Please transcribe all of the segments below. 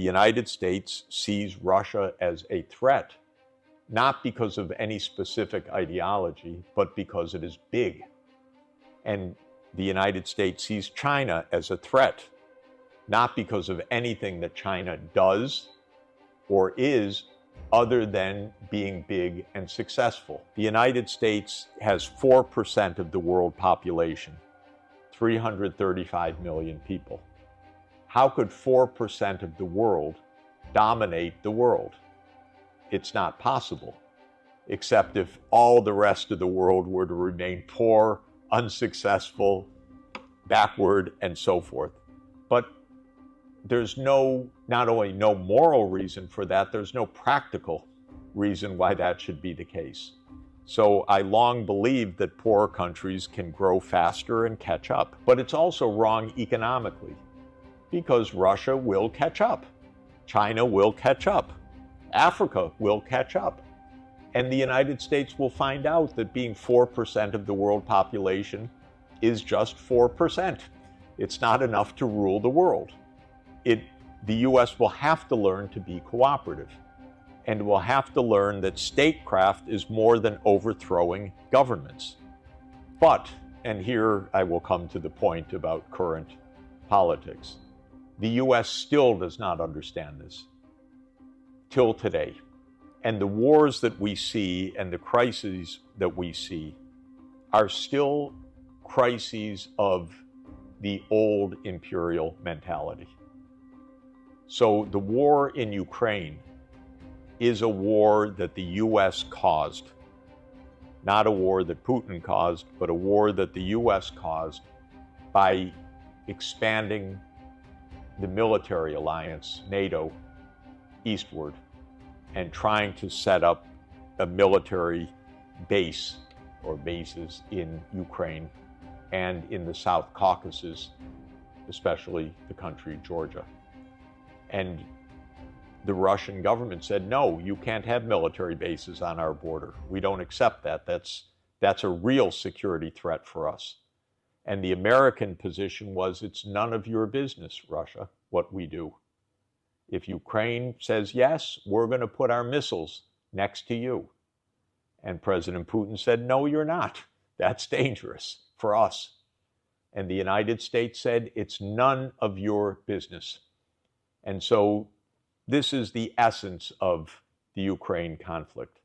United States sees Russia as a threat, not because of any specific ideology, but because it is big. And the United States sees China as a threat, not because of anything that China does or is other than being big and successful. The United States has 4% of the world population, 335 million people. How could 4% of the world dominate the world? It's not possible, except if all the rest of the world were to remain poor, unsuccessful, backward, and so forth. But there's not only no moral reason for that, there's no practical reason why that should be the case. So I long believed that poorer countries can grow faster and catch up. But it's also wrong economically, because Russia will catch up. China will catch up. Africa will catch up. And the United States will find out that being 4% of the world population is just 4%. It's not enough to rule the world. The U.S. will have to learn to be cooperative, and will have to learn that statecraft is more than overthrowing governments. But, and here I will come to the point about current politics, the U.S. still does not understand this, till today. And the wars that we see and the crises that we see are still crises of the old imperial mentality. So the war in Ukraine is a war that the U.S. caused, not a war that Putin caused, but a war that the U.S. caused by expanding the military alliance, NATO, eastward, and trying to set up a military base or bases in Ukraine and in the South Caucasus, especially the country Georgia. And the Russian government said, no, you can't have military bases on our border. We don't accept that. That's a real security threat for us. And the American position was, it's none of your business, Russia, what we do. If Ukraine says yes, we're going to put our missiles next to you. And President Putin said, no, you're not. That's dangerous for us. And the United States said, it's none of your business. And so this is the essence of the Ukraine conflict,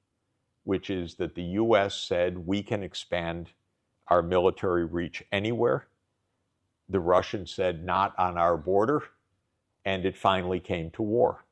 which is that the U.S. said we can expand our military reach anywhere. The Russians said not on our border, and it finally came to war.